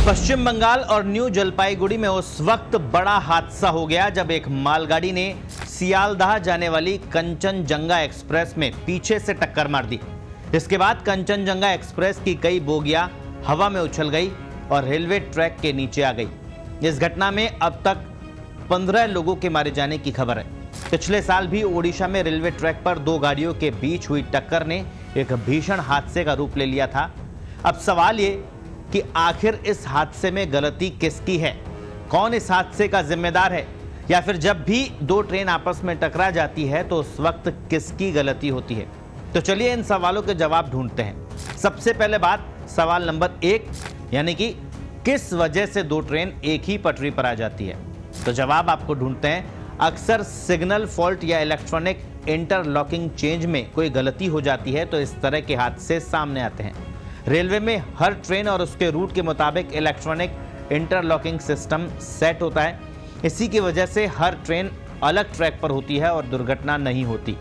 पश्चिम बंगाल और न्यू जलपाईगुड़ी में उस वक्त बड़ा हादसा हो गया जब एक मालगाड़ी ने सियालदाह जाने वाली कंचनजंगा एक्सप्रेस में पीछे से टक्कर मार दी। इसके बाद कंचनजंगा एक्सप्रेस की कई बोगियां हवा में उछल गई और रेलवे ट्रैक के नीचे आ गई। इस घटना में अब तक 15 लोगों के मारे जाने की खबर है। पिछले साल भी ओडिशा में रेलवे ट्रैक पर दो गाड़ियों के बीच हुई टक्कर ने एक भीषण हादसे का रूप ले लिया था। अब सवाल ये कि आखिर इस हादसे में गलती किसकी है, कौन इस हादसे का जिम्मेदार है, या फिर जब भी दो ट्रेन आपस में टकरा जाती है तो उस वक्त किसकी गलती होती है। तो चलिए इन सवालों के जवाब ढूंढते हैं। सबसे पहले बात सवाल नंबर 1, यानी कि किस वजह से दो ट्रेन एक ही पटरी पर आ जाती है। तो जवाब आपको ढूंढते हैं। अक्सर सिग्नल फॉल्ट या इलेक्ट्रॉनिक इंटरलॉकिंग चेंज में कोई गलती हो जाती है तो इस तरह के हादसे सामने आते हैं। रेलवे में हर ट्रेन और उसके रूट के मुताबिक इलेक्ट्रॉनिक इंटरलॉकिंग सिस्टम सेट होता है। इसी की वजह से हर ट्रेन अलग ट्रैक पर होती है और दुर्घटना नहीं होती।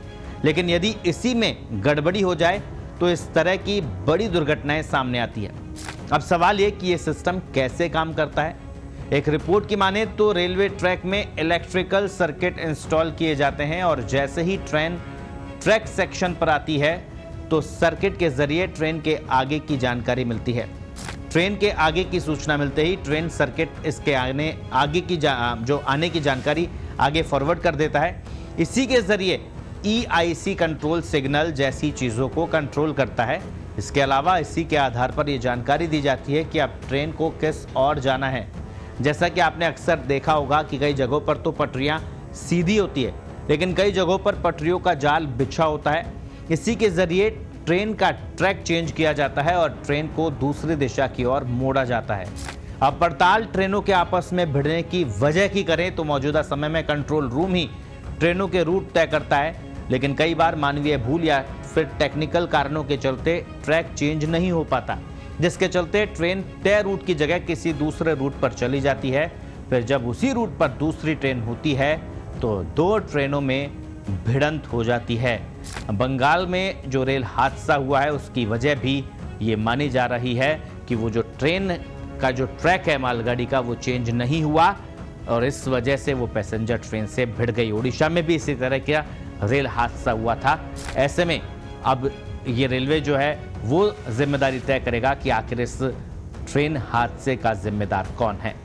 लेकिन यदि इसी में गड़बड़ी हो जाए तो इस तरह की बड़ी दुर्घटनाएं सामने आती है। अब सवाल ये कि ये सिस्टम कैसे काम करता है। एक रिपोर्ट की माने तो रेलवे ट्रैक में इलेक्ट्रिकल सर्किट इंस्टॉल किए जाते हैं और जैसे ही ट्रेन ट्रैक सेक्शन पर आती है तो सर्किट के जरिए ट्रेन के आगे की जानकारी मिलती है। ट्रेन के आगे की सूचना मिलते ही ट्रेन सर्किट इसके आगे की जो आने की जानकारी आगे फॉरवर्ड कर देता है। इसी के जरिए EIC कंट्रोल सिग्नल जैसी चीज़ों को कंट्रोल करता है। इसके अलावा इसी के आधार पर यह जानकारी दी जाती है कि अब ट्रेन को किस ओर जाना है। जैसा कि आपने अक्सर देखा होगा कि कई जगहों पर तो पटरियां सीधी होती है, लेकिन कई जगहों पर पटरियों का जाल बिछा होता है। इसी के जरिए ट्रेन का ट्रैक चेंज किया जाता है और ट्रेन को दूसरी दिशा की ओर मोड़ा जाता है। अब पड़ताल ट्रेनों के आपस में भिड़ने की वजह की करें तो मौजूदा समय में कंट्रोल रूम ही ट्रेनों के रूट तय करता है, लेकिन कई बार मानवीय भूल या फिर टेक्निकल कारणों के चलते ट्रैक चेंज नहीं हो पाता, जिसके चलते ट्रेन तय रूट की जगह किसी दूसरे रूट पर चली जाती है। फिर जब उसी रूट पर दूसरी ट्रेन होती है तो दो ट्रेनों में भिड़ंत हो जाती है। बंगाल में जो रेल हादसा हुआ है उसकी वजह भी ये मानी जा रही है कि वो जो ट्रेन का जो ट्रैक है मालगाड़ी का वो चेंज नहीं हुआ और इस वजह से वो पैसेंजर ट्रेन से भिड़ गई। ओडिशा में भी इसी तरह का रेल हादसा हुआ था। ऐसे में अब ये रेलवे जो है वो जिम्मेदारी तय करेगा कि आखिर इस ट्रेन हादसे का जिम्मेदार कौन है।